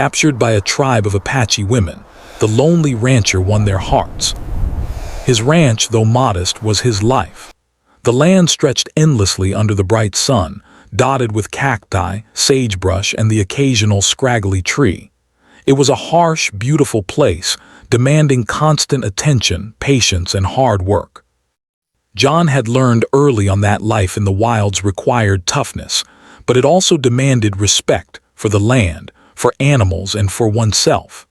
Captured by a tribe of Apache women, the lonely rancher won their hearts. His ranch, though modest, was his life. The land stretched endlessly under the bright sun, dotted with cacti, sagebrush, and the occasional scraggly tree. It was a harsh, beautiful place, demanding constant attention, patience, and hard work. John had learned early on that life in the wilds required toughness, but it also demanded respect for the land, for animals, and for oneself.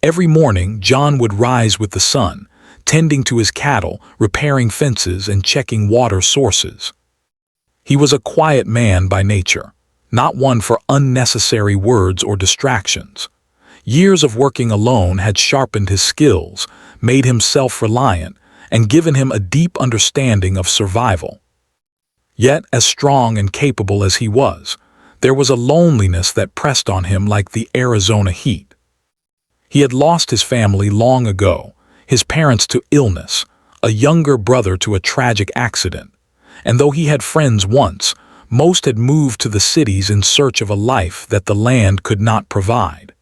Every morning, John would rise with the sun, tending to his cattle, repairing fences, and checking water sources. He was a quiet man by nature, not one for unnecessary words or distractions. Years of working alone had sharpened his skills, made him self-reliant, and given him a deep understanding of survival. Yet, as strong and capable as he was, there was a loneliness that pressed on him like the Arizona heat. He had lost his family long ago, his parents to illness, a younger brother to a tragic accident, and though he had friends once, most had moved to the cities in search of a life that the land could not provide.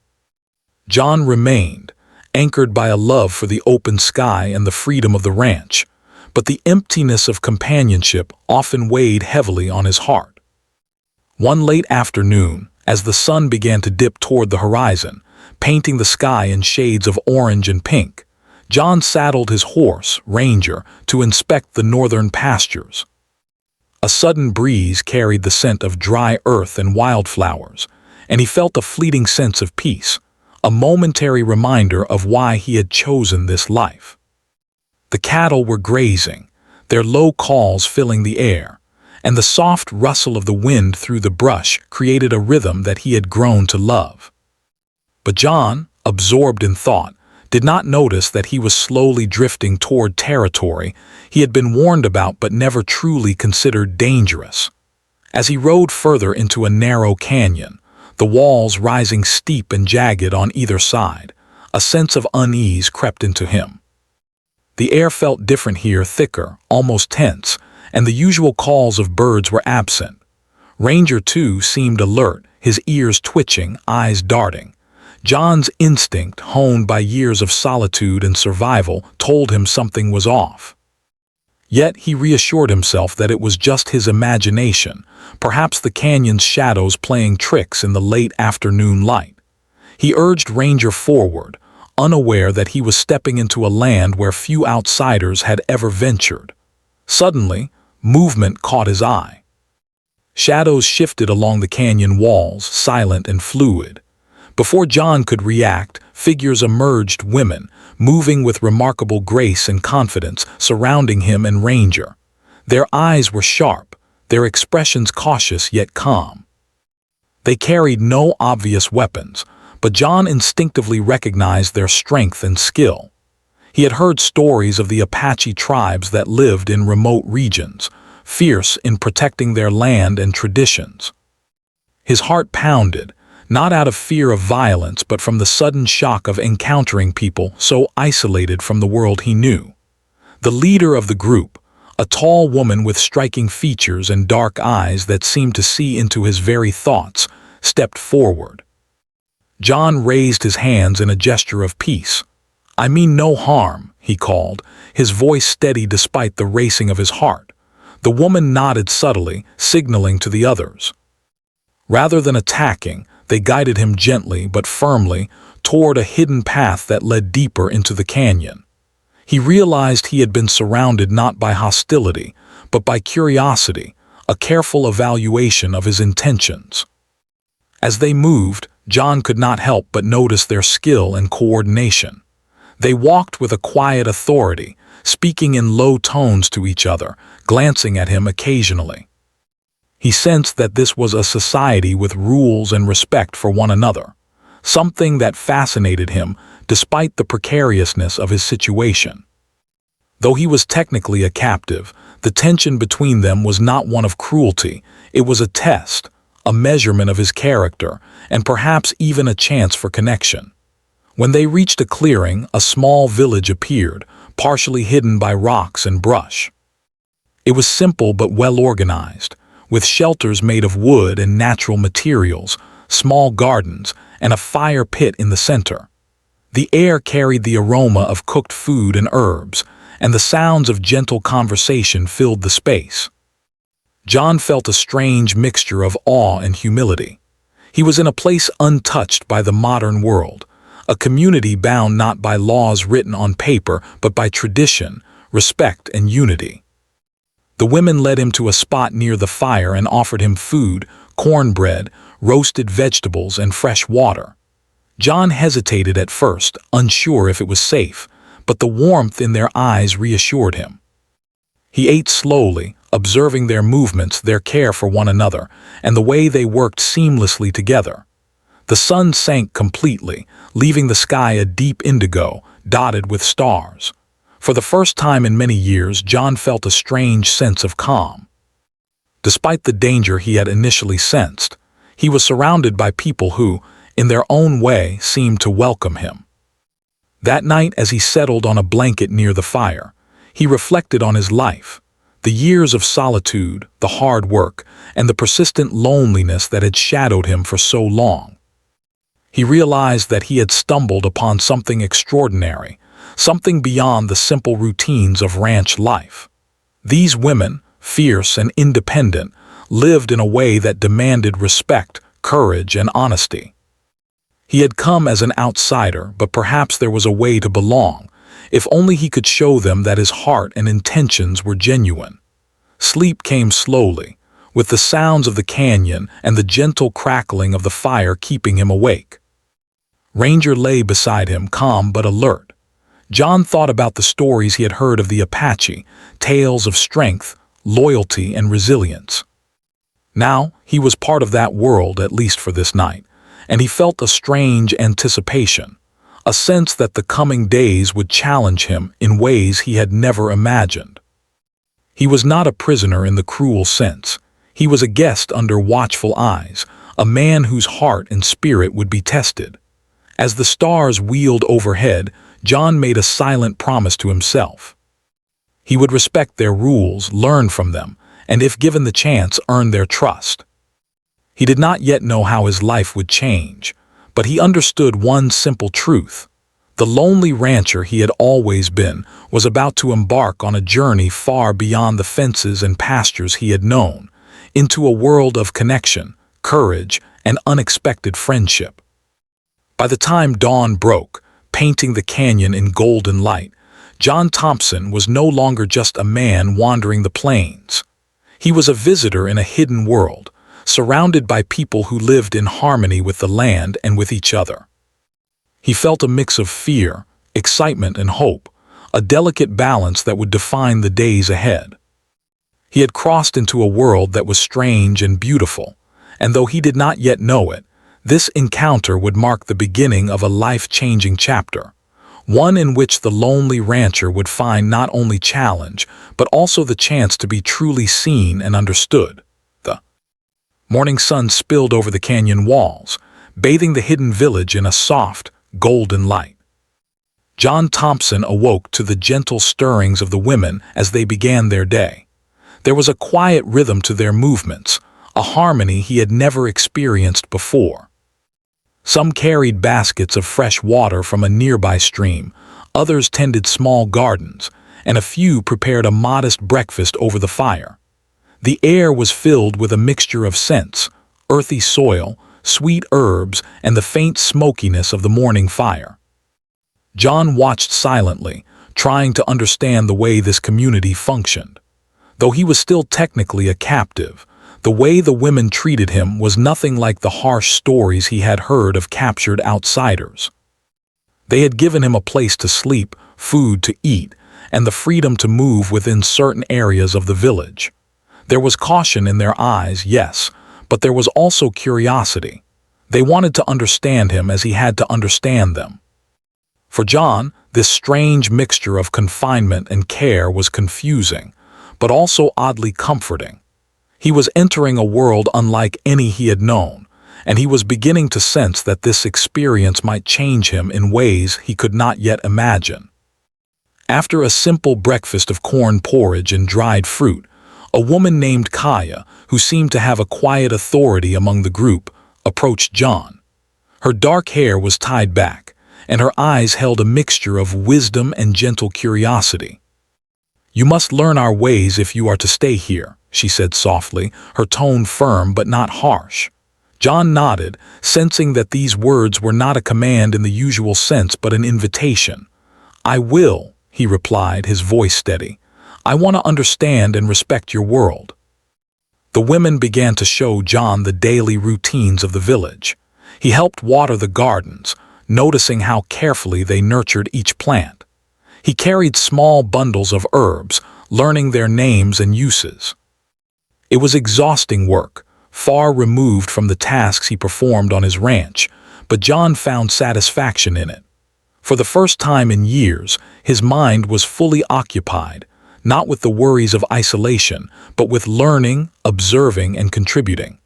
John remained, anchored by a love for the open sky and the freedom of the ranch, but the emptiness of companionship often weighed heavily on his heart. One late afternoon, as the sun began to dip toward the horizon, painting the sky in shades of orange and pink, John saddled his horse, Ranger, to inspect the northern pastures. A sudden breeze carried the scent of dry earth and wildflowers, and he felt a fleeting sense of peace, a momentary reminder of why he had chosen this life. The cattle were grazing, their low calls filling the air, and the soft rustle of the wind through the brush created a rhythm that he had grown to love. But John, absorbed in thought, did not notice that he was slowly drifting toward territory he had been warned about but never truly considered dangerous. As he rode further into a narrow canyon, the walls rising steep and jagged on either side, a sense of unease crept into him. The air felt different here, thicker, almost tense, and the usual calls of birds were absent. Ranger, too, seemed alert, his ears twitching, eyes darting. John's instinct, honed by years of solitude and survival, told him something was off. Yet he reassured himself that it was just his imagination, perhaps the canyon's shadows playing tricks in the late afternoon light. He urged Ranger forward, unaware that he was stepping into a land where few outsiders had ever ventured. Suddenly, movement caught his eye. Shadows shifted along the canyon walls, silent and fluid. Before John could react, figures emerged, women, moving with remarkable grace and confidence, surrounding him and Ranger. Their eyes were sharp, their expressions cautious yet calm. They carried no obvious weapons, but John instinctively recognized their strength and skill. He had heard stories of the Apache tribes that lived in remote regions, fierce in protecting their land and traditions. His heart pounded, not out of fear of violence but from the sudden shock of encountering people so isolated from the world he knew. The leader of the group, a tall woman with striking features and dark eyes that seemed to see into his very thoughts, stepped forward. John raised his hands in a gesture of peace. "I mean no harm," he called, his voice steady despite the racing of his heart. The woman nodded subtly, signaling to the others. Rather than attacking, they guided him gently but firmly toward a hidden path that led deeper into the canyon. He realized he had been surrounded not by hostility, but by curiosity, a careful evaluation of his intentions. As they moved, John could not help but notice their skill and coordination. They walked with a quiet authority, speaking in low tones to each other, glancing at him occasionally. He sensed that this was a society with rules and respect for one another, something that fascinated him despite the precariousness of his situation. Though he was technically a captive, the tension between them was not one of cruelty. It was a test, a measurement of his character, and perhaps even a chance for connection. When they reached a clearing, a small village appeared, partially hidden by rocks and brush. It was simple but well organized, with shelters made of wood and natural materials, small gardens, and a fire pit in the center. The air carried the aroma of cooked food and herbs, and the sounds of gentle conversation filled the space. John felt a strange mixture of awe and humility. He was in a place untouched by the modern world, a community bound not by laws written on paper but by tradition, respect, and unity. The women led him to a spot near the fire and offered him food, cornbread, roasted vegetables, and fresh water. John hesitated at first, unsure if it was safe, but the warmth in their eyes reassured him. He ate slowly, observing their movements, their care for one another, and the way they worked seamlessly together. The sun sank completely, leaving the sky a deep indigo, dotted with stars. For the first time in many years, John felt a strange sense of calm. Despite the danger he had initially sensed, he was surrounded by people who, in their own way, seemed to welcome him. That night, as he settled on a blanket near the fire, he reflected on his life, the years of solitude, the hard work, and the persistent loneliness that had shadowed him for so long. He realized that he had stumbled upon something extraordinary, something beyond the simple routines of ranch life. These women, fierce and independent, lived in a way that demanded respect, courage, and honesty. He had come as an outsider, but perhaps there was a way to belong, if only he could show them that his heart and intentions were genuine. Sleep came slowly, with the sounds of the canyon and the gentle crackling of the fire keeping him awake. Ranger lay beside him, calm but alert. John thought about the stories he had heard of the Apache, tales of strength, loyalty, and resilience. Now, he was part of that world, at least for this night, and he felt a strange anticipation, a sense that the coming days would challenge him in ways he had never imagined. He was not a prisoner in the cruel sense. He was a guest under watchful eyes, a man whose heart and spirit would be tested. As the stars wheeled overhead, John made a silent promise to himself. He would respect their rules, learn from them, and if given the chance, earn their trust. He did not yet know how his life would change, but he understood one simple truth. The lonely rancher he had always been was about to embark on a journey far beyond the fences and pastures he had known, into a world of connection, courage, and unexpected friendship. By the time dawn broke, painting the canyon in golden light, John Thompson was no longer just a man wandering the plains. He was a visitor in a hidden world, surrounded by people who lived in harmony with the land and with each other. He felt a mix of fear, excitement, and hope, a delicate balance that would define the days ahead. He had crossed into a world that was strange and beautiful, and though he did not yet know it, this encounter would mark the beginning of a life-changing chapter, one in which the lonely rancher would find not only challenge, but also the chance to be truly seen and understood. The morning sun spilled over the canyon walls, bathing the hidden village in a soft, golden light. John Thompson awoke to the gentle stirrings of the women as they began their day. There was a quiet rhythm to their movements, a harmony he had never experienced before. Some carried baskets of fresh water from a nearby stream, others tended small gardens, and a few prepared a modest breakfast over the fire. The air was filled with a mixture of scents, earthy soil, sweet herbs, and the faint smokiness of the morning fire. John watched silently, trying to understand the way this community functioned. Though he was still technically a captive, the way the women treated him was nothing like the harsh stories he had heard of captured outsiders. They had given him a place to sleep, food to eat, and the freedom to move within certain areas of the village. There was caution in their eyes, yes, but there was also curiosity. They wanted to understand him as he had to understand them. For John, this strange mixture of confinement and care was confusing, but also oddly comforting. He was entering a world unlike any he had known, and he was beginning to sense that this experience might change him in ways he could not yet imagine. After a simple breakfast of corn porridge and dried fruit, a woman named Kaya, who seemed to have a quiet authority among the group, approached John. Her dark hair was tied back, and her eyes held a mixture of wisdom and gentle curiosity. "You must learn our ways if you are to stay here," she said softly, her tone firm but not harsh. John nodded, sensing that these words were not a command in the usual sense but an invitation. "I will," he replied, his voice steady. "I want to understand and respect your world." The women began to show John the daily routines of the village. He helped water the gardens, noticing how carefully they nurtured each plant. He carried small bundles of herbs, learning their names and uses. It was exhausting work, far removed from the tasks he performed on his ranch, but John found satisfaction in it. For the first time in years, his mind was fully occupied, not with the worries of isolation, but with learning, observing, and contributing.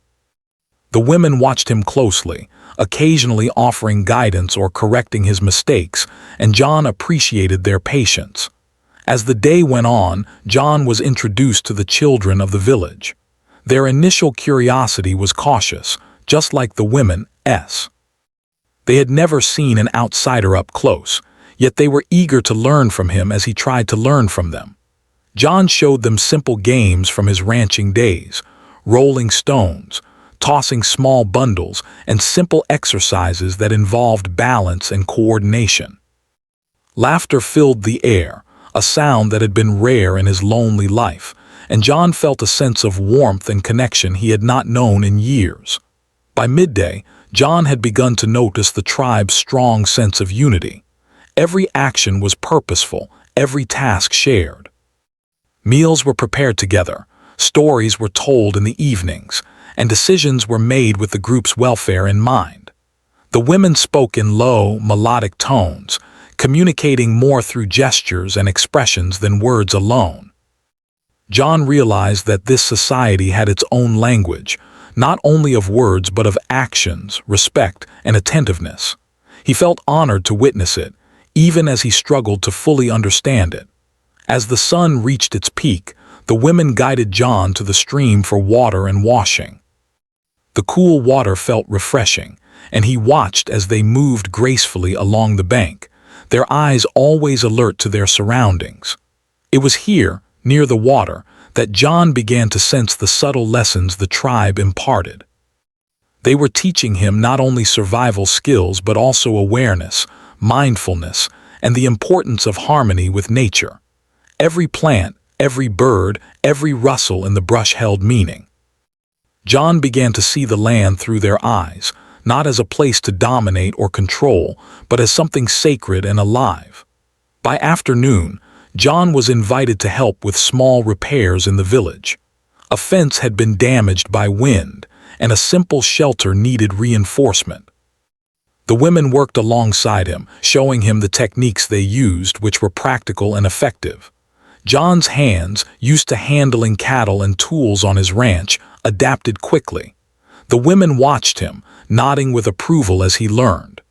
The women watched him closely, occasionally offering guidance or correcting his mistakes, and John appreciated their patience. As the day went on, John was introduced to the children of the village. Their initial curiosity was cautious, just like the women's. They had never seen an outsider up close, yet they were eager to learn from him as he tried to learn from them. John showed them simple games from his ranching days, rolling stones, tossing small bundles, and simple exercises that involved balance and coordination. Laughter filled the air, a sound that had been rare in his lonely life, and John felt a sense of warmth and connection he had not known in years. By midday, John had begun to notice the tribe's strong sense of unity. Every action was purposeful, every task shared. Meals were prepared together, stories were told in the evenings, and decisions were made with the group's welfare in mind. The women spoke in low, melodic tones, communicating more through gestures and expressions than words alone. John realized that this society had its own language, not only of words but of actions, respect, and attentiveness. He felt honored to witness it, even as he struggled to fully understand it. As the sun reached its peak, the women guided John to the stream for water and washing. The cool water felt refreshing, and he watched as they moved gracefully along the bank, their eyes always alert to their surroundings. It was here, near the water, that John began to sense the subtle lessons the tribe imparted. They were teaching him not only survival skills but also awareness, mindfulness, and the importance of harmony with nature. Every plant, every bird, every rustle in the brush held meaning. John began to see the land through their eyes, not as a place to dominate or control, but as something sacred and alive. By afternoon, John was invited to help with small repairs in the village. A fence had been damaged by wind, and a simple shelter needed reinforcement. The women worked alongside him, showing him the techniques they used, which were practical and effective. John's hands, used to handling cattle and tools on his ranch, adapted quickly. The women watched him, nodding with approval as he learned.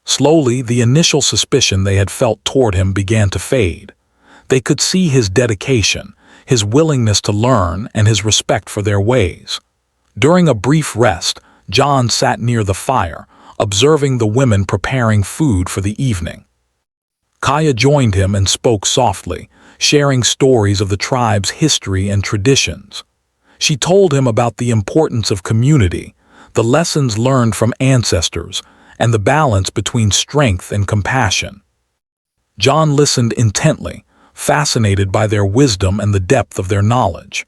Slowly, the initial suspicion they had felt toward him began to fade. They could see his dedication, his willingness to learn, and his respect for their ways. During a brief rest, John sat near the fire, observing the women preparing food for the evening. Kaya joined him and spoke softly, sharing stories of the tribe's history and traditions. She told him about the importance of community, the lessons learned from ancestors, and the balance between strength and compassion. John listened intently, fascinated by their wisdom and the depth of their knowledge.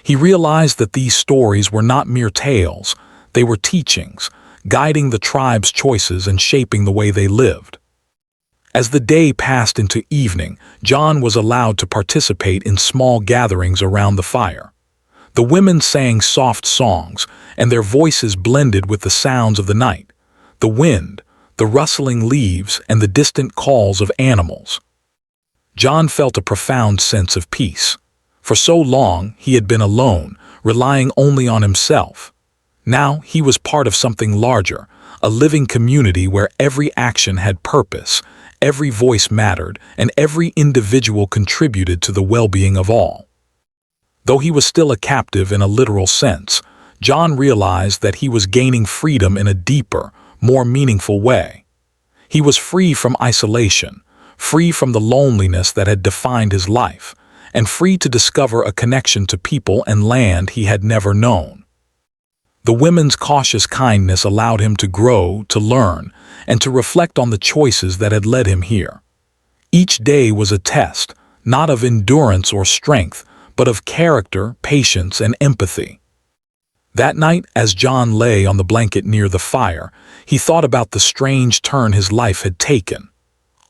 He realized that these stories were not mere tales, they were teachings, guiding the tribe's choices and shaping the way they lived. As the day passed into evening, John was allowed to participate in small gatherings around the fire. The women sang soft songs, and their voices blended with the sounds of the night, the wind, the rustling leaves, and the distant calls of animals. John felt a profound sense of peace. For so long, he had been alone, relying only on himself. Now he was part of something larger, a living community where every action had purpose, every voice mattered, and every individual contributed to the well-being of all. Though he was still a captive in a literal sense, John realized that he was gaining freedom in a deeper, more meaningful way. He was free from isolation, free from the loneliness that had defined his life, and free to discover a connection to people and land he had never known. The women's cautious kindness allowed him to grow, to learn, and to reflect on the choices that had led him here. Each day was a test, not of endurance or strength, but of character, patience, and empathy. That night, as John lay on the blanket near the fire, he thought about the strange turn his life had taken.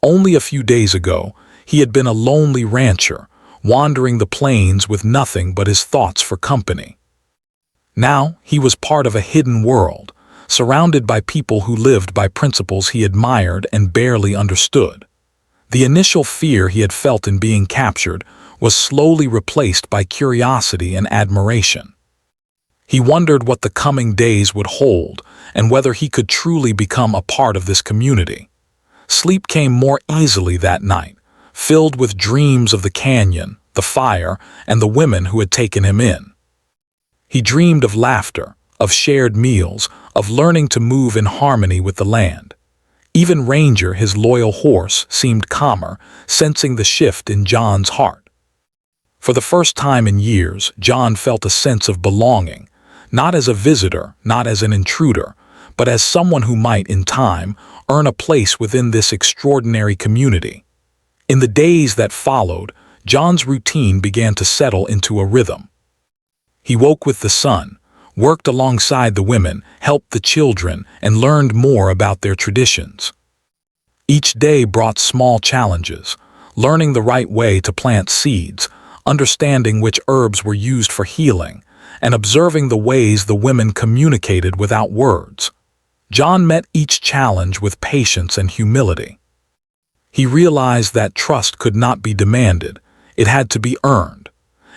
Only a few days ago, he had been a lonely rancher, wandering the plains with nothing but his thoughts for company. Now, he was part of a hidden world, surrounded by people who lived by principles he admired and barely understood. The initial fear he had felt in being captured was slowly replaced by curiosity and admiration. He wondered what the coming days would hold and whether he could truly become a part of this community. Sleep came more easily that night, filled with dreams of the canyon, the fire, and the women who had taken him in. He dreamed of laughter, of shared meals, of learning to move in harmony with the land. Even Ranger, his loyal horse, seemed calmer, sensing the shift in John's heart. For the first time in years, John felt a sense of belonging, not as a visitor, not as an intruder, but as someone who might, in time, earn a place within this extraordinary community. In the days that followed, John's routine began to settle into a rhythm. He woke with the sun, worked alongside the women, helped the children, and learned more about their traditions. Each day brought small challenges, learning the right way to plant seeds, understanding which herbs were used for healing, and observing the ways the women communicated without words. John met each challenge with patience and humility. He realized that trust could not be demanded, it had to be earned.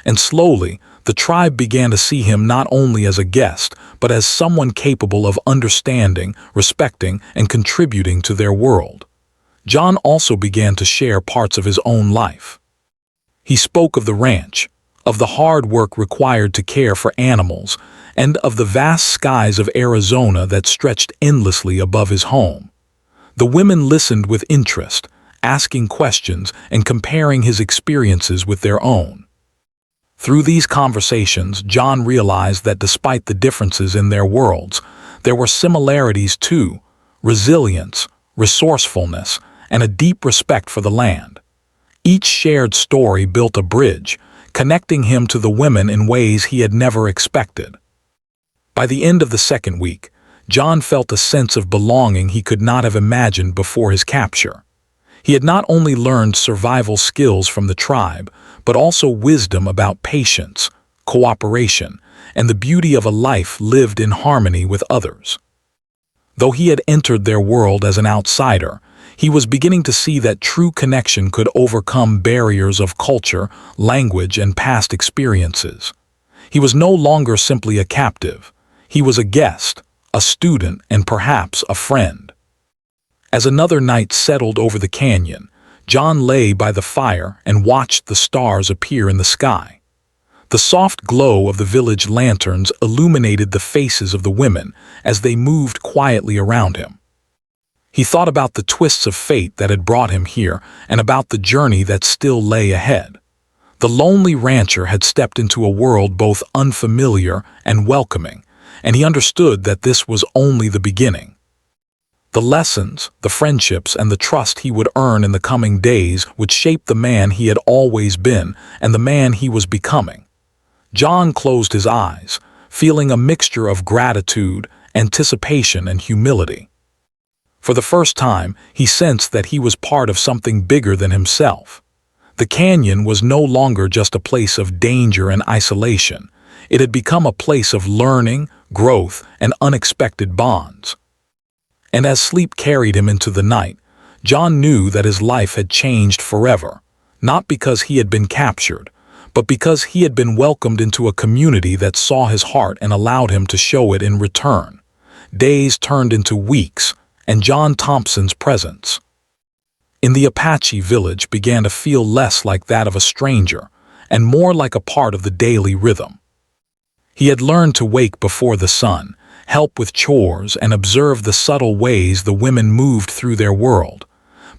And slowly, the tribe began to see him not only as a guest, but as someone capable of understanding, respecting, and contributing to their world. John also began to share parts of his own life. He spoke of the ranch, of the hard work required to care for animals, and of the vast skies of Arizona that stretched endlessly above his home. The women listened with interest, asking questions and comparing his experiences with their own. Through these conversations, John realized that despite the differences in their worlds, there were similarities too: resilience, resourcefulness, and a deep respect for the land. Each shared story built a bridge, connecting him to the women in ways he had never expected. By the end of the second week, John felt a sense of belonging he could not have imagined before his capture. He had not only learned survival skills from the tribe, but also wisdom about patience, cooperation, and the beauty of a life lived in harmony with others. Though he had entered their world as an outsider, he was beginning to see that true connection could overcome barriers of culture, language, and past experiences. He was no longer simply a captive. He was a guest, a student, and perhaps a friend. As another night settled over the canyon, John lay by the fire and watched the stars appear in the sky. The soft glow of the village lanterns illuminated the faces of the women as they moved quietly around him. He thought about the twists of fate that had brought him here and about the journey that still lay ahead. The lonely rancher had stepped into a world both unfamiliar and welcoming, and he understood that this was only the beginning. The lessons, the friendships, and the trust he would earn in the coming days would shape the man he had always been and the man he was becoming. John closed his eyes, feeling a mixture of gratitude, anticipation, and humility. For the first time, he sensed that he was part of something bigger than himself. The canyon was no longer just a place of danger and isolation. It had become a place of learning, growth, and unexpected bonds. And as sleep carried him into the night, John knew that his life had changed forever, not because he had been captured, but because he had been welcomed into a community that saw his heart and allowed him to show it in return. Days turned into weeks, and John Thompson's presence in the Apache village began to feel less like that of a stranger and more like a part of the daily rhythm. He had learned to wake before the sun, help with chores, and observe the subtle ways the women moved through their world.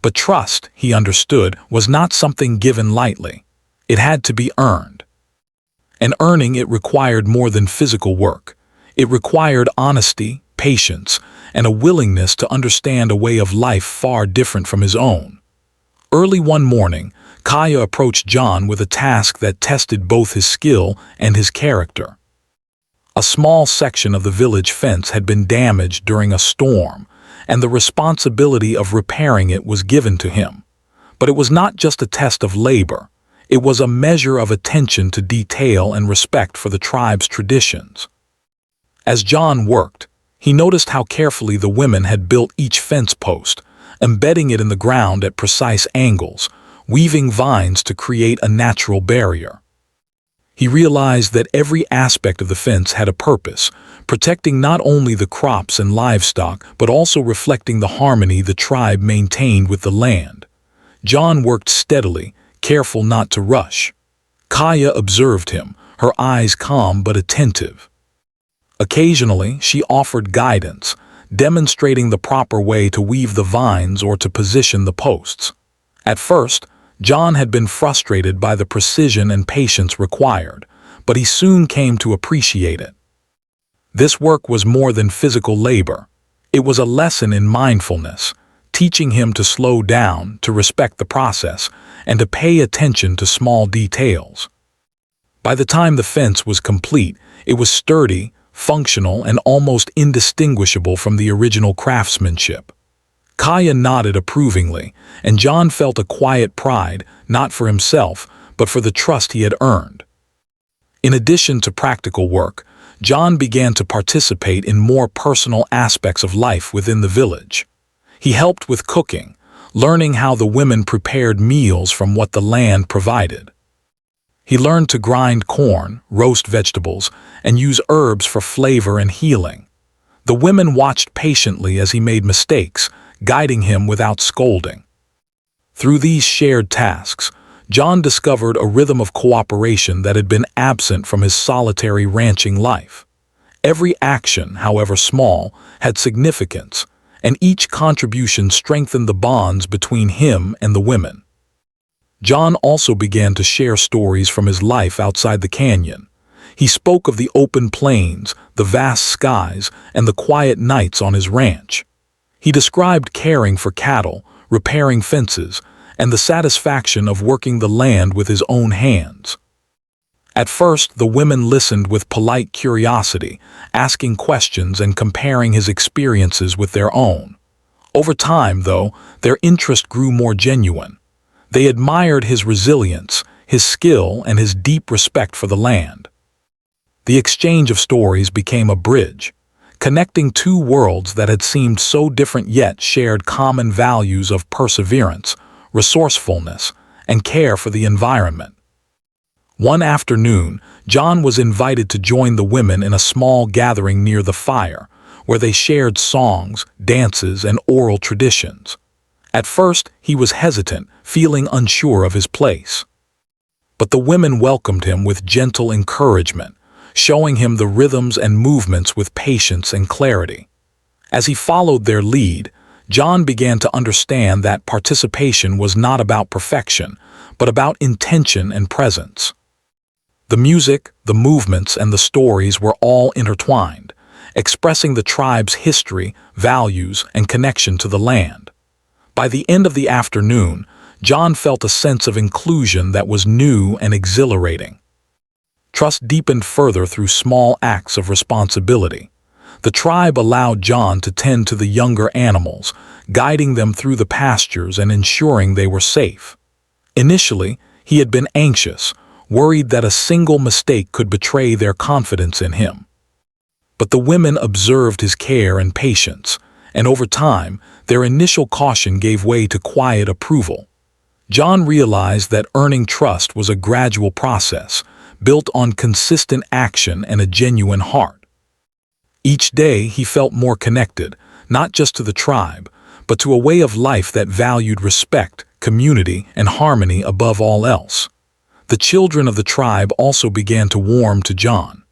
But trust, he understood, was not something given lightly. It had to be earned. And earning it required more than physical work. It required honesty, patience, and a willingness to understand a way of life far different from his own. Early one morning, Kaya approached John with a task that tested both his skill and his character. A small section of the village fence had been damaged during a storm, and the responsibility of repairing it was given to him. But it was not just a test of labor. It was a measure of attention to detail and respect for the tribe's traditions. As John worked, he noticed how carefully the women had built each fence post, embedding it in the ground at precise angles, weaving vines to create a natural barrier. He realized that every aspect of the fence had a purpose, protecting not only the crops and livestock, but also reflecting the harmony the tribe maintained with the land. John worked steadily, careful not to rush. Kaya observed him, her eyes calm but attentive. Occasionally, she offered guidance, demonstrating the proper way to weave the vines or to position the posts. At first, John had been frustrated by the precision and patience required, but he soon came to appreciate it. This work was more than physical labor. It was a lesson in mindfulness, teaching him to slow down, to respect the process, and to pay attention to small details. By the time the fence was complete, it was sturdy, functional, and almost indistinguishable from the original craftsmanship. Kaya nodded approvingly, and John felt a quiet pride, not for himself, but for the trust he had earned. In addition to practical work, John began to participate in more personal aspects of life within the village. He helped with cooking, learning how the women prepared meals from what the land provided. He learned to grind corn, roast vegetables, and use herbs for flavor and healing. The women watched patiently as he made mistakes, guiding him without scolding. Through these shared tasks, John discovered a rhythm of cooperation that had been absent from his solitary ranching life. Every action, however small, had significance, and each contribution strengthened the bonds between him and the women. John also began to share stories from his life outside the canyon. He spoke of the open plains, the vast skies, and the quiet nights on his ranch. He described caring for cattle, repairing fences, and the satisfaction of working the land with his own hands. At first, the women listened with polite curiosity, asking questions and comparing his experiences with their own. Over time, though, their interest grew more genuine. They admired his resilience, his skill, and his deep respect for the land. The exchange of stories became a bridge, connecting two worlds that had seemed so different yet shared common values of perseverance, resourcefulness, and care for the environment. One afternoon, John was invited to join the women in a small gathering near the fire, where they shared songs, dances, and oral traditions. At first, he was hesitant, feeling unsure of his place. But the women welcomed him with gentle encouragement, showing him the rhythms and movements with patience and clarity. As he followed their lead, John began to understand that participation was not about perfection, but about intention and presence. The music, the movements, and the stories were all intertwined, expressing the tribe's history, values, and connection to the land. By the end of the afternoon, John felt a sense of inclusion that was new and exhilarating. Trust deepened further through small acts of responsibility. The tribe allowed John to tend to the younger animals, guiding them through the pastures and ensuring they were safe. Initially, he had been anxious, worried that a single mistake could betray their confidence in him. But the women observed his care and patience, and over time, their initial caution gave way to quiet approval. John realized that earning trust was a gradual process, built on consistent action and a genuine heart. Each day, he felt more connected, not just to the tribe, but to a way of life that valued respect, community, and harmony above all else. The children of the tribe also began to warm to John.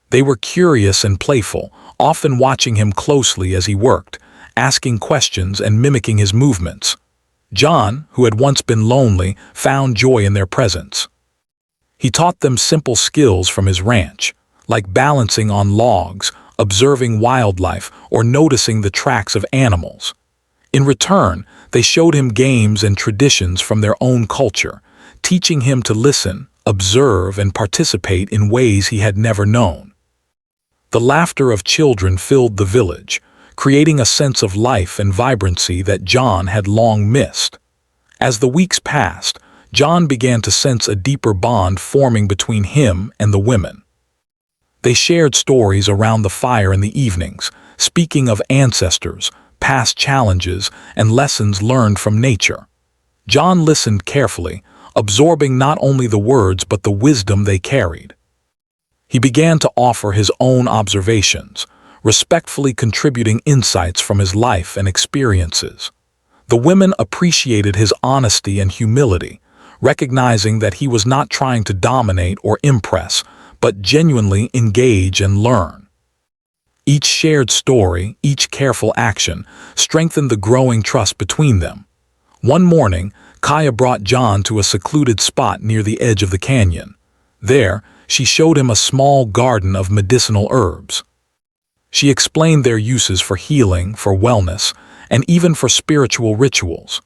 They were curious and playful, often watching him closely as he worked, asking questions and mimicking his movements. John, who had once been lonely, found joy in their presence. He taught them simple skills from his ranch, like balancing on logs, observing wildlife, or noticing the tracks of animals. In return, they showed him games and traditions from their own culture, teaching him to listen, observe, and participate in ways he had never known. The laughter of children filled the village, creating a sense of life and vibrancy that John had long missed. As the weeks passed, John began to sense a deeper bond forming between him and the women. They shared stories around the fire in the evenings, speaking of ancestors, past challenges, and lessons learned from nature. John listened carefully, absorbing not only the words but the wisdom they carried. He began to offer his own observations, respectfully contributing insights from his life and experiences. The women appreciated his honesty and humility, recognizing that he was not trying to dominate or impress, but genuinely engage and learn. Each shared story, each careful action, strengthened the growing trust between them. One morning, Kaya brought John to a secluded spot near the edge of the canyon. There, she showed him a small garden of medicinal herbs. She explained their uses for healing, for wellness, and even for spiritual rituals.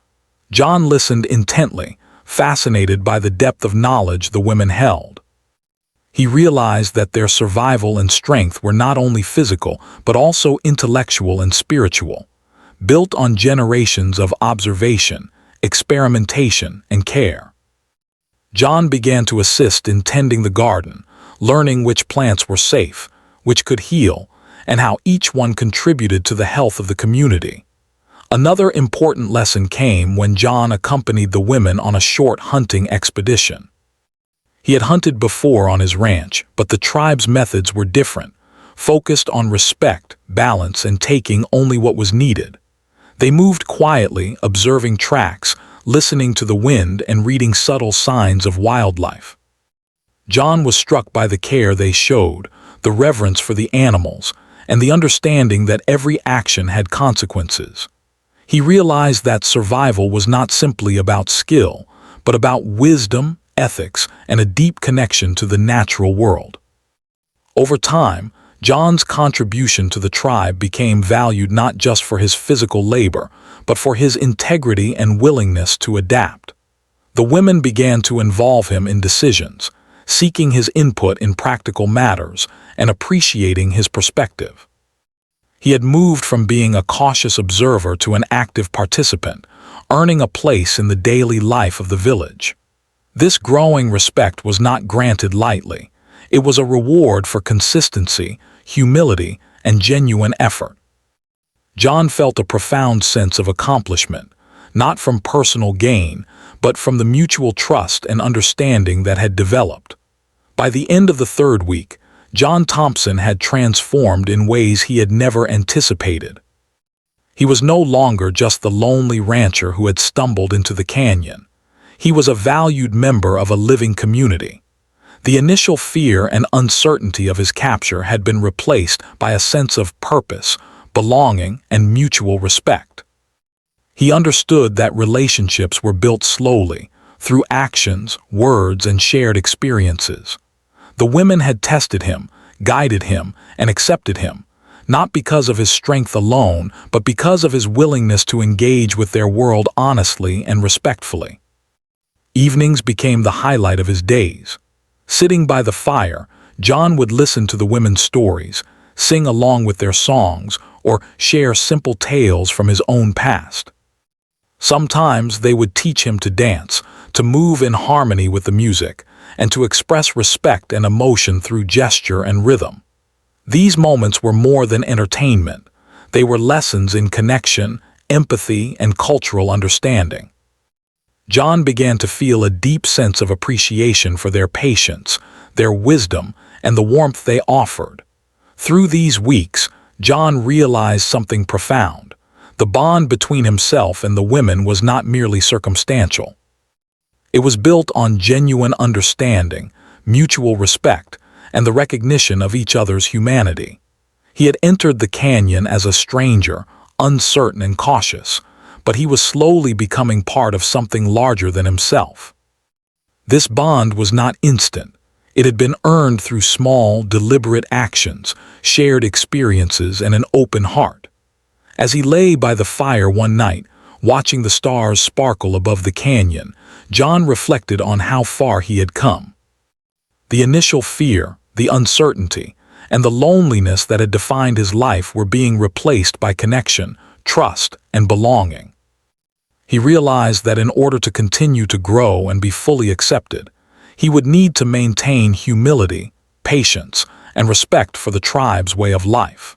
John listened intently, fascinated by the depth of knowledge the women held. He realized that their survival and strength were not only physical, but also intellectual and spiritual, built on generations of observation, experimentation, and care. John began to assist in tending the garden, learning which plants were safe, which could heal, and how each one contributed to the health of the community. Another important lesson came when John accompanied the women on a short hunting expedition. He had hunted before on his ranch, but the tribe's methods were different, focused on respect, balance, and taking only what was needed. They moved quietly, observing tracks, listening to the wind, and reading subtle signs of wildlife. John was struck by the care they showed, the reverence for the animals, and the understanding that every action had consequences. He realized that survival was not simply about skill, but about wisdom, ethics, and a deep connection to the natural world. Over time, John's contribution to the tribe became valued not just for his physical labor, but for his integrity and willingness to adapt. The women began to involve him in decisions, seeking his input in practical matters and appreciating his perspective. He had moved from being a cautious observer to an active participant, earning a place in the daily life of the village. This growing respect was not granted lightly. It was a reward for consistency, humility, and genuine effort. John felt a profound sense of accomplishment, not from personal gain, but from the mutual trust and understanding that had developed. By the end of the third week, John Thompson had transformed in ways he had never anticipated. He was no longer just the lonely rancher who had stumbled into the canyon. He was a valued member of a living community. The initial fear and uncertainty of his capture had been replaced by a sense of purpose, belonging, and mutual respect. He understood that relationships were built slowly, through actions, words, and shared experiences. The women had tested him, guided him, and accepted him, not because of his strength alone, but because of his willingness to engage with their world honestly and respectfully. Evenings became the highlight of his days. Sitting by the fire, John would listen to the women's stories, sing along with their songs, or share simple tales from his own past. Sometimes they would teach him to dance, to move in harmony with the music, and to express respect and emotion through gesture and rhythm. These moments were more than entertainment. They were lessons in connection, empathy, and cultural understanding. John began to feel a deep sense of appreciation for their patience, their wisdom, and the warmth they offered. Through these weeks, John realized something profound. The bond between himself and the women was not merely circumstantial. It was built on genuine understanding, mutual respect, and the recognition of each other's humanity. He had entered the canyon as a stranger, uncertain and cautious, but he was slowly becoming part of something larger than himself. This bond was not instant. It had been earned through small, deliberate actions, shared experiences, and an open heart. As he lay by the fire one night, watching the stars sparkle above the canyon, John reflected on how far he had come. The initial fear, the uncertainty, and the loneliness that had defined his life were being replaced by connection, trust, and belonging. He realized that in order to continue to grow and be fully accepted, he would need to maintain humility, patience, and respect for the tribe's way of life.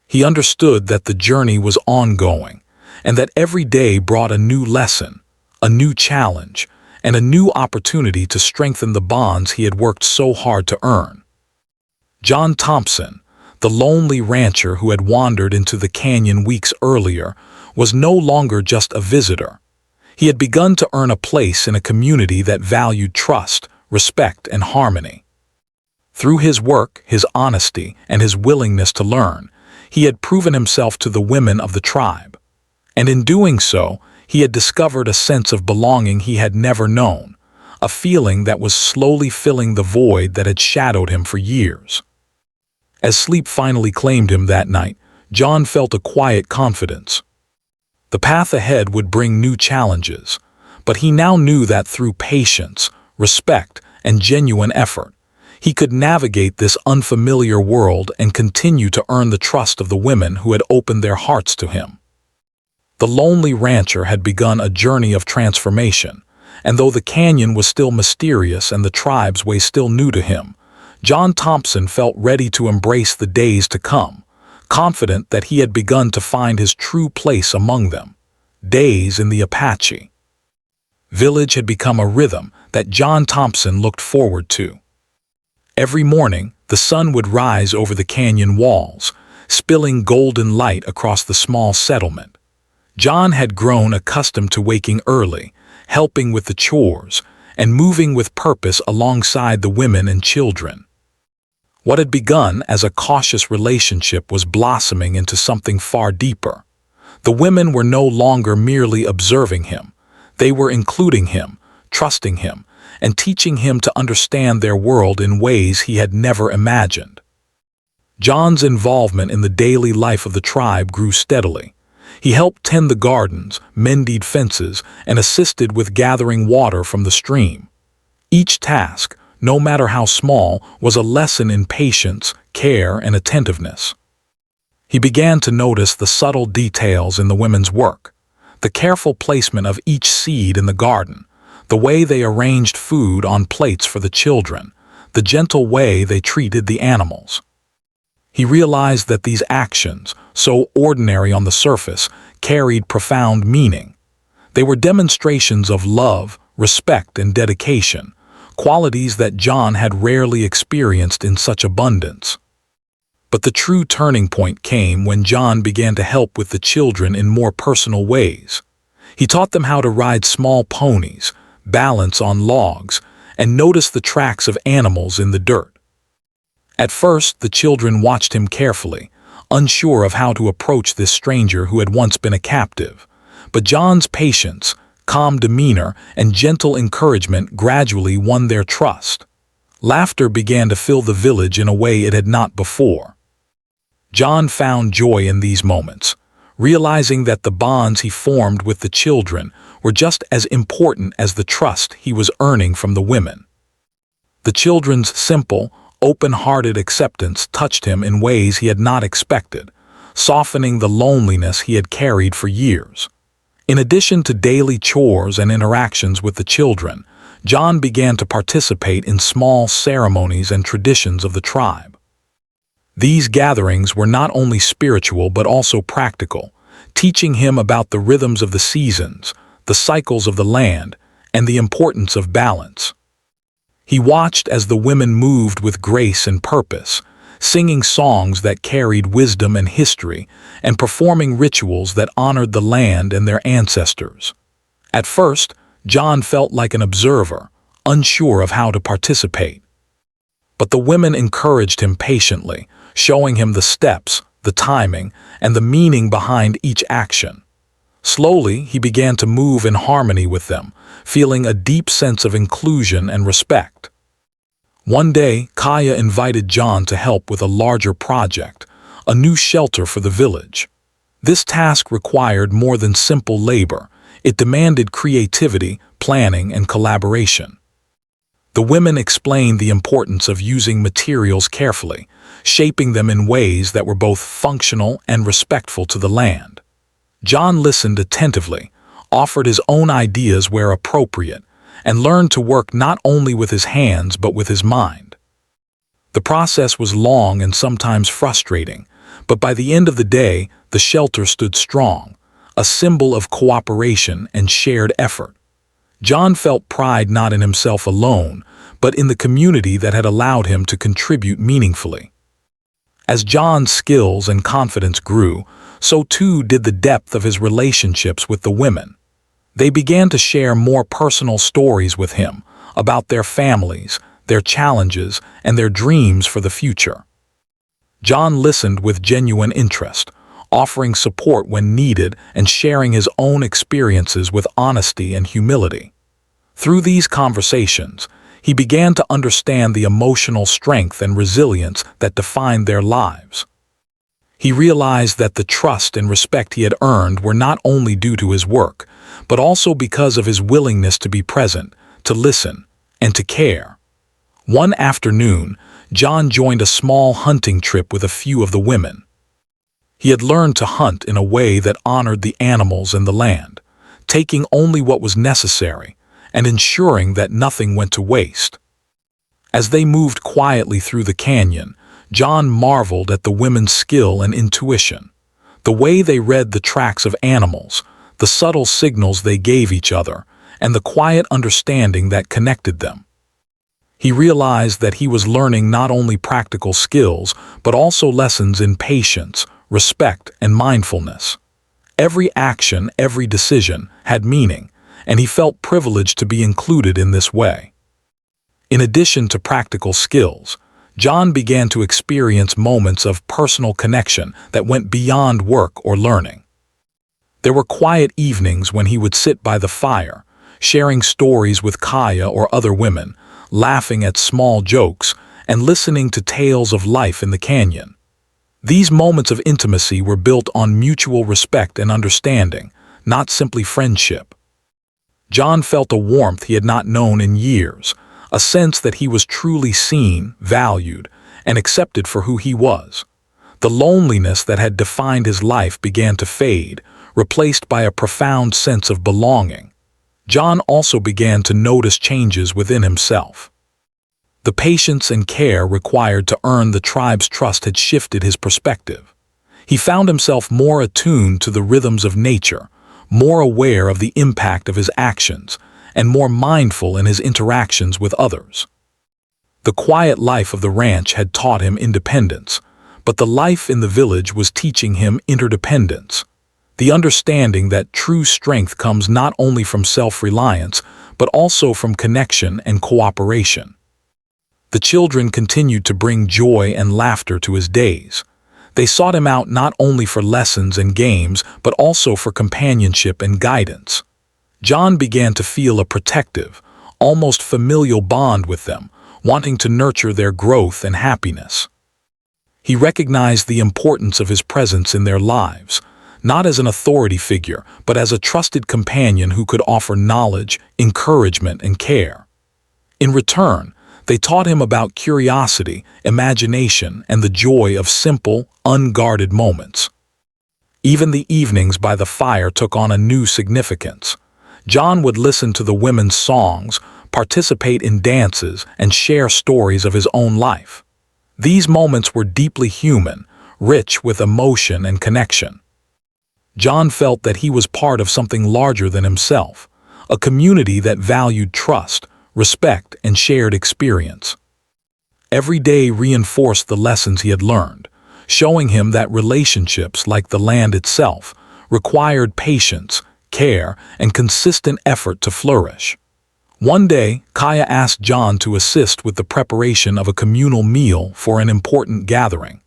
He understood that the journey was ongoing, and that every day brought a new lesson, a new challenge, and a new opportunity to strengthen the bonds he had worked so hard to earn. John Thompson, the lonely rancher who had wandered into the canyon weeks earlier, was no longer just a visitor. He had begun to earn a place in a community that valued trust, respect, and harmony. Through his work, his honesty, and his willingness to learn, he had proven himself to the women of the tribe. And in doing so, he had discovered a sense of belonging he had never known, a feeling that was slowly filling the void that had shadowed him for years. As sleep finally claimed him that night, John felt a quiet confidence. The path ahead would bring new challenges, but he now knew that through patience, respect, and genuine effort, he could navigate this unfamiliar world and continue to earn the trust of the women who had opened their hearts to him. The lonely rancher had begun a journey of transformation, and though the canyon was still mysterious and the tribe's way still new to him, John Thompson felt ready to embrace the days to come, confident that he had begun to find his true place among them. Days in the Apache village had become a rhythm that John Thompson looked forward to. Every morning, the sun would rise over the canyon walls, spilling golden light across the small settlement. John had grown accustomed to waking early, helping with the chores, and moving with purpose alongside the women and children. What had begun as a cautious relationship was blossoming into something far deeper. The women were no longer merely observing him. They were including him, trusting him, and teaching him to understand their world in ways he had never imagined. John's involvement in the daily life of the tribe grew steadily. He helped tend the gardens, mended fences, and assisted with gathering water from the stream. Each task, no matter how small, was a lesson in patience, care, and attentiveness. He began to notice the subtle details in the women's work, the careful placement of each seed in the garden, the way they arranged food on plates for the children, the gentle way they treated the animals. He realized that these actions, so ordinary on the surface, carried profound meaning. They were demonstrations of love, respect, and dedication, qualities that John had rarely experienced in such abundance. But the true turning point came when John began to help with the children in more personal ways. He taught them how to ride small ponies, balance on logs, and notice the tracks of animals in the dirt. At first, the children watched him carefully, unsure of how to approach this stranger who had once been a captive. But John's patience, calm demeanor, and gentle encouragement gradually won their trust. Laughter began to fill the village in a way it had not before. John found joy in these moments, realizing that the bonds he formed with the children were just as important as the trust he was earning from the women. The children's simple, open-hearted acceptance touched him in ways he had not expected, softening the loneliness he had carried for years. In addition to daily chores and interactions with the children, John began to participate in small ceremonies and traditions of the tribe. These gatherings were not only spiritual but also practical, teaching him about the rhythms of the seasons, the cycles of the land, and the importance of balance. He watched as the women moved with grace and purpose, singing songs that carried wisdom and history, and performing rituals that honored the land and their ancestors. At first, John felt like an observer, unsure of how to participate. But the women encouraged him patiently, showing him the steps, the timing, and the meaning behind each action. Slowly, he began to move in harmony with them, feeling a deep sense of inclusion and respect. One day, Kaya invited John to help with a larger project, a new shelter for the village. This task required more than simple labor. It demanded creativity, planning, and collaboration. The women explained the importance of using materials carefully, shaping them in ways that were both functional and respectful to the land. John listened attentively, offered his own ideas where appropriate, and learned to work not only with his hands but with his mind. The process was long and sometimes frustrating, but by the end of the day, the shelter stood strong, a symbol of cooperation and shared effort. John felt pride not in himself alone, but in the community that had allowed him to contribute meaningfully. As John's skills and confidence grew, so too did the depth of his relationships with the women. They began to share more personal stories with him about their families, their challenges, and their dreams for the future. John listened with genuine interest, offering support when needed and sharing his own experiences with honesty and humility. Through these conversations, he began to understand the emotional strength and resilience that defined their lives. He realized that the trust and respect he had earned were not only due to his work, but also because of his willingness to be present, to listen, and to care. One afternoon, John joined a small hunting trip with a few of the women. He had learned to hunt in a way that honored the animals and the land, taking only what was necessary and ensuring that nothing went to waste. As they moved quietly through the canyon, John marveled at the women's skill and intuition, the way they read the tracks of animals, the subtle signals they gave each other, and the quiet understanding that connected them. He realized that he was learning not only practical skills, but also lessons in patience, respect, and mindfulness. Every action, every decision had meaning, and he felt privileged to be included in this way. In addition to practical skills, John began to experience moments of personal connection that went beyond work or learning. There were quiet evenings when he would sit by the fire, sharing stories with Kaya or other women, laughing at small jokes, and listening to tales of life in the canyon. These moments of intimacy were built on mutual respect and understanding, not simply friendship. John felt a warmth he had not known in years, a sense that he was truly seen, valued, and accepted for who he was. The loneliness that had defined his life began to fade, replaced by a profound sense of belonging. John also began to notice changes within himself. The patience and care required to earn the tribe's trust had shifted his perspective. He found himself more attuned to the rhythms of nature, more aware of the impact of his actions, and more mindful in his interactions with others. The quiet life of the ranch had taught him independence, but the life in the village was teaching him interdependence, the understanding that true strength comes not only from self-reliance, but also from connection and cooperation. The children continued to bring joy and laughter to his days. They sought him out not only for lessons and games, but also for companionship and guidance. John began to feel a protective, almost familial bond with them, wanting to nurture their growth and happiness. He recognized the importance of his presence in their lives, not as an authority figure, but as a trusted companion who could offer knowledge, encouragement, and care. In return, they taught him about curiosity, imagination, and the joy of simple, unguarded moments. Even the evenings by the fire took on a new significance. John would listen to the women's songs, participate in dances, and share stories of his own life. These moments were deeply human, rich with emotion and connection. John felt that he was part of something larger than himself, a community that valued trust, respect, and shared experience. Every day reinforced the lessons he had learned, showing him that relationships, like the land itself, required patience, care, and consistent effort to flourish. One day, Kaya asked John to assist with the preparation of a communal meal for an important gathering.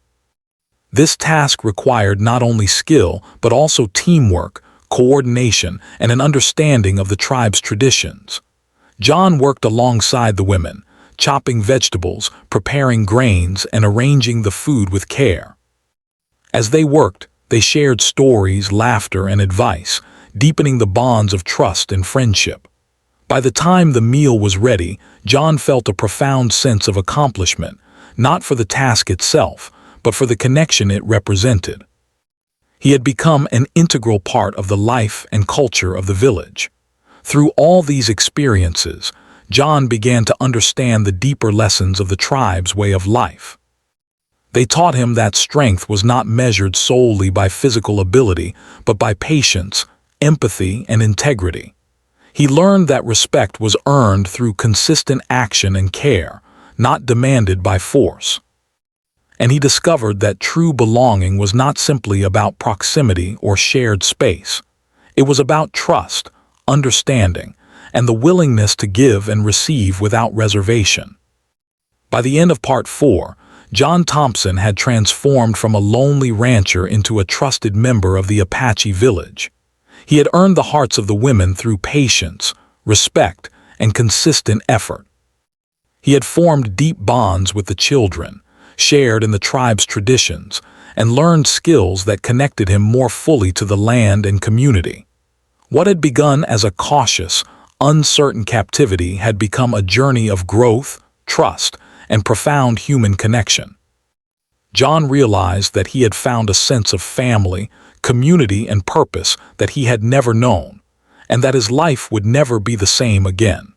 This task required not only skill, but also teamwork, coordination, and an understanding of the tribe's traditions. John worked alongside the women, chopping vegetables, preparing grains, and arranging the food with care. As they worked, they shared stories, laughter, and advice, deepening the bonds of trust and friendship. By the time the meal was ready, John felt a profound sense of accomplishment, not for the task itself, but for the connection it represented. He had become an integral part of the life and culture of the village. Through all these experiences, John began to understand the deeper lessons of the tribe's way of life. They taught him that strength was not measured solely by physical ability, but by patience, empathy, and integrity. He learned that respect was earned through consistent action and care, not demanded by force. And he discovered that true belonging was not simply about proximity or shared space. It was about trust, understanding, and the willingness to give and receive without reservation. By the end of Part 4, John Thompson had transformed from a lonely rancher into a trusted member of the Apache village. He had earned the hearts of the women through patience, respect, and consistent effort. He had formed deep bonds with the children, shared in the tribe's traditions, and learned skills that connected him more fully to the land and community. What had begun as a cautious, uncertain captivity had become a journey of growth, trust, and profound human connection. John realized that he had found a sense of family, community, and purpose that he had never known, and that his life would never be the same again.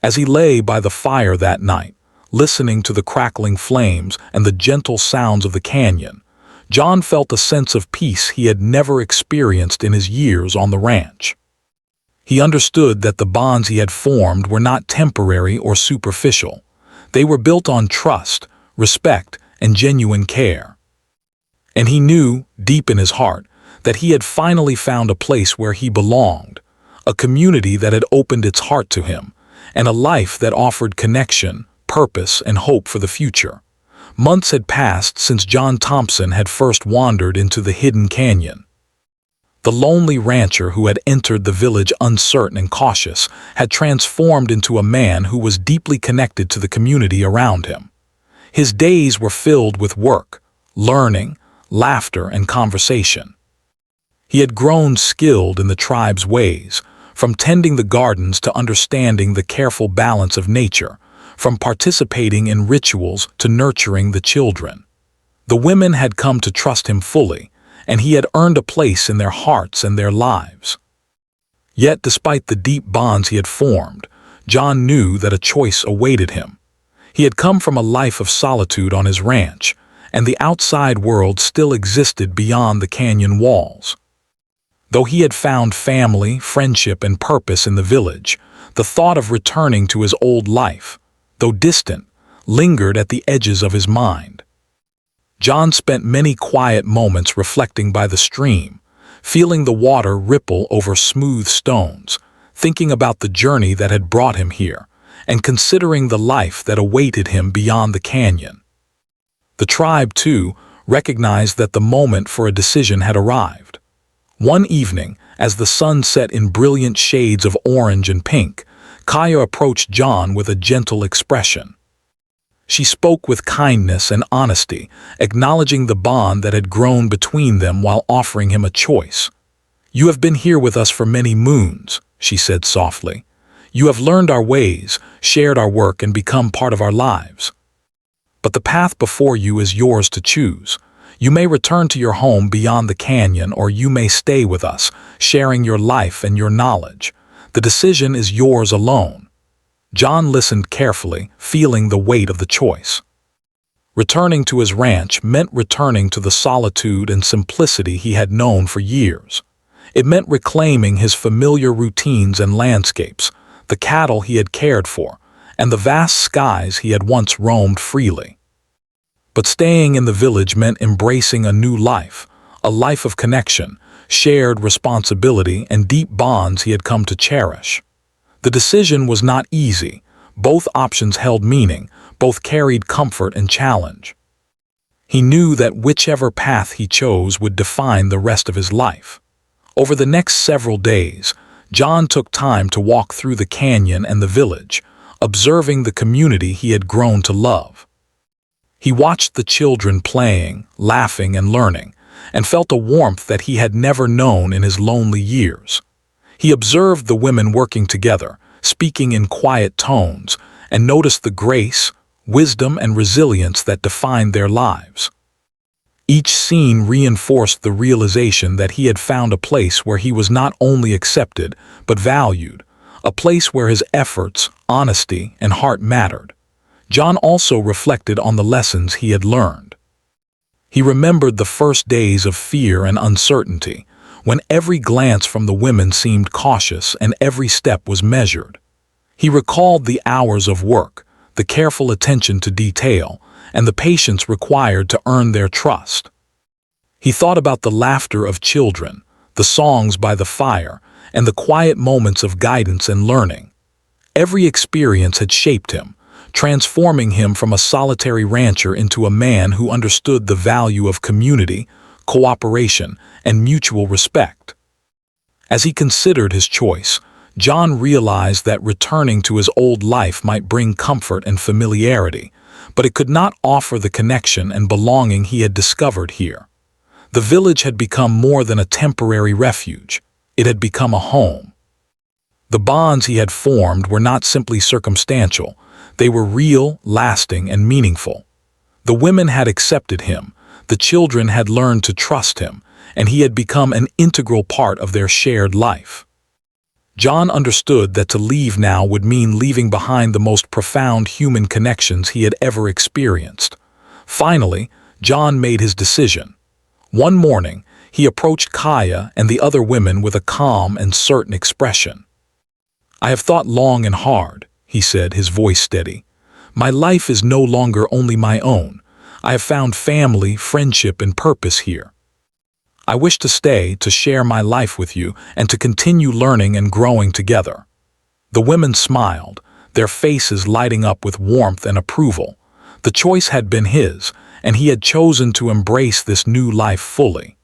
As he lay by the fire that night, listening to the crackling flames and the gentle sounds of the canyon, John felt a sense of peace he had never experienced in his years on the ranch. He understood that the bonds he had formed were not temporary or superficial. They were built on trust, respect, and genuine care. And he knew, deep in his heart, that he had finally found a place where he belonged, a community that had opened its heart to him, and a life that offered connection, purpose, and hope for the future. Months had passed since John Thompson had first wandered into the hidden canyon. The lonely rancher who had entered the village uncertain and cautious had transformed into a man who was deeply connected to the community around him. His days were filled with work, learning, laughter, and conversation. He had grown skilled in the tribe's ways, from tending the gardens to understanding the careful balance of nature, from participating in rituals to nurturing the children. The women had come to trust him fully, and he had earned a place in their hearts and their lives. Yet, despite the deep bonds he had formed, John knew that a choice awaited him. He had come from a life of solitude on his ranch, and the outside world still existed beyond the canyon walls. Though he had found family, friendship, and purpose in the village, the thought of returning to his old life, though distant, lingered at the edges of his mind. John spent many quiet moments reflecting by the stream, feeling the water ripple over smooth stones, thinking about the journey that had brought him here, and considering the life that awaited him beyond the canyon. The tribe, too, recognized that the moment for a decision had arrived. One evening, as the sun set in brilliant shades of orange and pink, Kaya approached John with a gentle expression. She spoke with kindness and honesty, acknowledging the bond that had grown between them while offering him a choice. "You have been here with us for many moons," she said softly. "You have learned our ways, shared our work, and become part of our lives. But the path before you is yours to choose. You may return to your home beyond the canyon, or you may stay with us, sharing your life and your knowledge. The decision is yours alone." John listened carefully, feeling the weight of the choice. Returning to his ranch meant returning to the solitude and simplicity he had known for years. It meant reclaiming his familiar routines and landscapes, the cattle he had cared for, and the vast skies he had once roamed freely. But staying in the village meant embracing a new life, a life of connection, shared responsibility, and deep bonds he had come to cherish. The decision was not easy. Both options held meaning, both carried comfort and challenge. He knew that whichever path he chose would define the rest of his life. Over the next several days, John took time to walk through the canyon and the village, observing the community he had grown to love. He watched the children playing, laughing, and learning, and felt a warmth that he had never known in his lonely years. He observed the women working together, speaking in quiet tones, and noticed the grace, wisdom, and resilience that defined their lives. Each scene reinforced the realization that he had found a place where he was not only accepted, but valued, a place where his efforts, honesty, and heart mattered. John also reflected on the lessons he had learned. He remembered the first days of fear and uncertainty, when every glance from the women seemed cautious and every step was measured. He recalled the hours of work, the careful attention to detail, and the patience required to earn their trust. He thought about the laughter of children, the songs by the fire, and the quiet moments of guidance and learning. Every experience had shaped him, transforming him from a solitary rancher into a man who understood the value of community, cooperation, and mutual respect. As he considered his choice, John realized that returning to his old life might bring comfort and familiarity, but it could not offer the connection and belonging he had discovered here. The village had become more than a temporary refuge. It had become a home. The bonds he had formed were not simply circumstantial. They were real, lasting, and meaningful. The women had accepted him, the children had learned to trust him, and he had become an integral part of their shared life. John understood that to leave now would mean leaving behind the most profound human connections he had ever experienced. Finally, John made his decision. One morning, he approached Kaya and the other women with a calm and certain expression. "I have thought long and hard," he said, his voice steady. "My life is no longer only my own. I have found family, friendship, and purpose here. I wish to stay, to share my life with you, and to continue learning and growing together." The women smiled, their faces lighting up with warmth and approval. The choice had been his, and he had chosen to embrace this new life fully.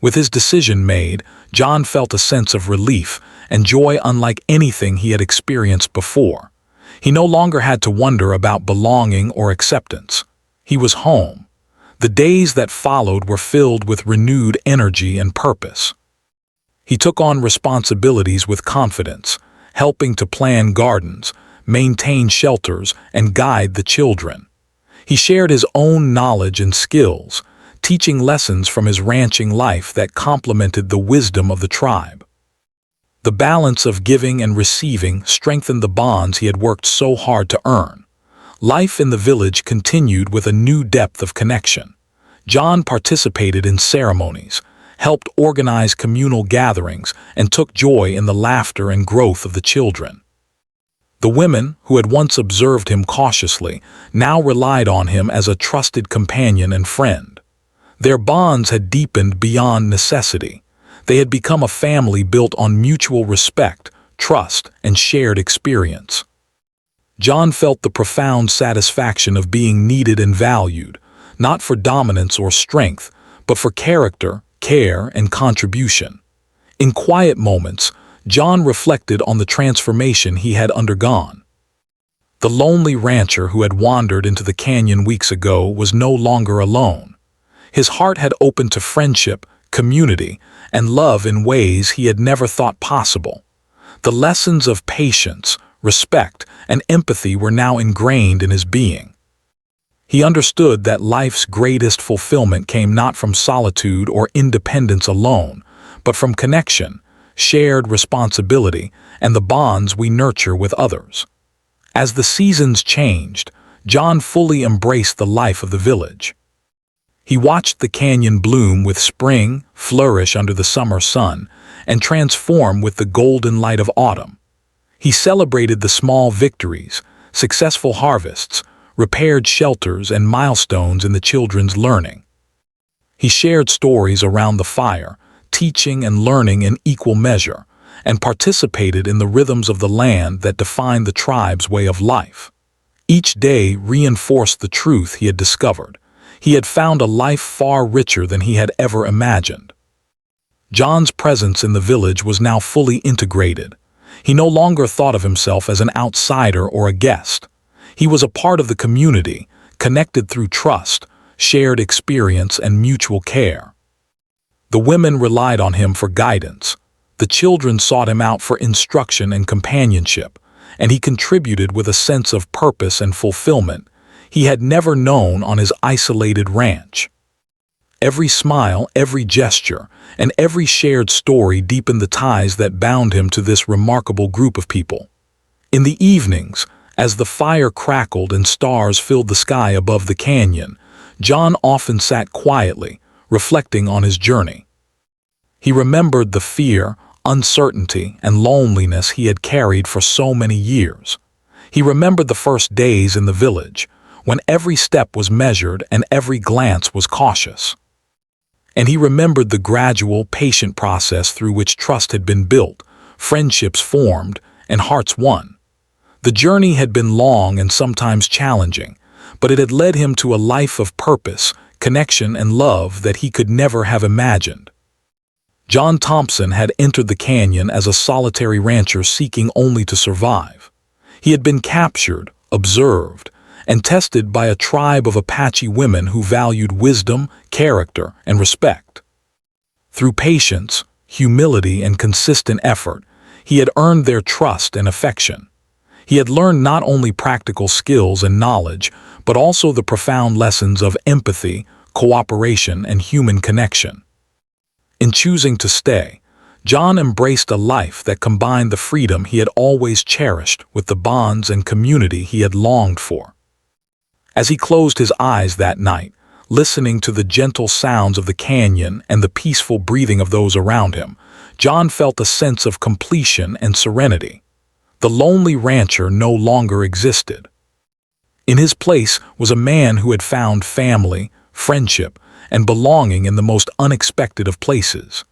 With his decision made, John felt a sense of relief and joy unlike anything he had experienced before. He no longer had to wonder about belonging or acceptance. He was home. The days that followed were filled with renewed energy and purpose. He took on responsibilities with confidence, helping to plan gardens, maintain shelters, and guide the children. He shared his own knowledge and skills, teaching lessons from his ranching life that complemented the wisdom of the tribe. The balance of giving and receiving strengthened the bonds he had worked so hard to earn. Life in the village continued with a new depth of connection. John participated in ceremonies, helped organize communal gatherings, and took joy in the laughter and growth of the children. The women, who had once observed him cautiously, now relied on him as a trusted companion and friend. Their bonds had deepened beyond necessity. They had become a family built on mutual respect, trust, and shared experience. John felt the profound satisfaction of being needed and valued, not for dominance or strength, but for character, care, and contribution. In quiet moments, John reflected on the transformation he had undergone. The lonely rancher who had wandered into the canyon weeks ago was no longer alone. His heart had opened to friendship, community, and love in ways he had never thought possible. The lessons of patience, respect, and empathy were now ingrained in his being. He understood that life's greatest fulfillment came not from solitude or independence alone, but from connection, shared responsibility, and the bonds we nurture with others. As the seasons changed, John fully embraced the life of the village. He watched the canyon bloom with spring, flourish under the summer sun, and transform with the golden light of autumn. He celebrated the small victories, successful harvests, repaired shelters, and milestones in the children's learning. He shared stories around the fire, teaching and learning in equal measure, and participated in the rhythms of the land that defined the tribe's way of life. Each day reinforced the truth he had discovered. He had found a life far richer than he had ever imagined. John's presence in the village was now fully integrated. He no longer thought of himself as an outsider or a guest. He was a part of the community, connected through trust, shared experience, and mutual care. The women relied on him for guidance. The children sought him out for instruction and companionship, and he contributed with a sense of purpose and fulfillment he had never known on his isolated ranch. Every smile, every gesture, and every shared story deepened the ties that bound him to this remarkable group of people. In the evenings, as the fire crackled and stars filled the sky above the canyon, John often sat quietly, reflecting on his journey. He remembered the fear, uncertainty, and loneliness he had carried for so many years. He remembered the first days in the village, when every step was measured and every glance was cautious. And he remembered the gradual, patient process through which trust had been built, friendships formed, and hearts won. The journey had been long and sometimes challenging, but it had led him to a life of purpose, connection, and love that he could never have imagined. John Thompson had entered the canyon as a solitary rancher seeking only to survive. He had been captured, observed, and tested by a tribe of Apache women who valued wisdom, character, and respect. Through patience, humility, and consistent effort, he had earned their trust and affection. He had learned not only practical skills and knowledge, but also the profound lessons of empathy, cooperation, and human connection. In choosing to stay, John embraced a life that combined the freedom he had always cherished with the bonds and community he had longed for. As he closed his eyes that night, listening to the gentle sounds of the canyon and the peaceful breathing of those around him, John felt a sense of completion and serenity. The lonely rancher no longer existed. In his place was a man who had found family, friendship, and belonging in the most unexpected of places.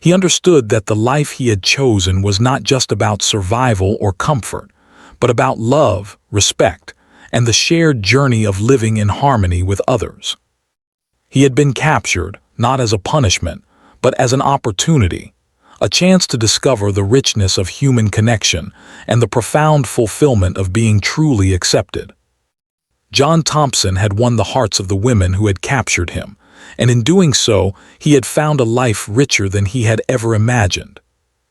He understood that the life he had chosen was not just about survival or comfort, but about love, respect, and the shared journey of living in harmony with others. He had been captured, not as a punishment, but as an opportunity, a chance to discover the richness of human connection and the profound fulfillment of being truly accepted. John Thompson had won the hearts of the women who had captured him, and in doing so, he had found a life richer than he had ever imagined.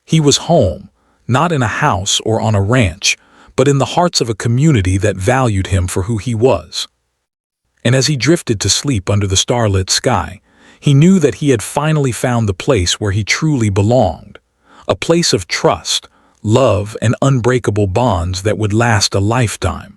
He was home, not in a house or on a ranch, but in the hearts of a community that valued him for who he was. And as he drifted to sleep under the starlit sky, he knew that he had finally found the place where he truly belonged, a place of trust, love, and unbreakable bonds that would last a lifetime.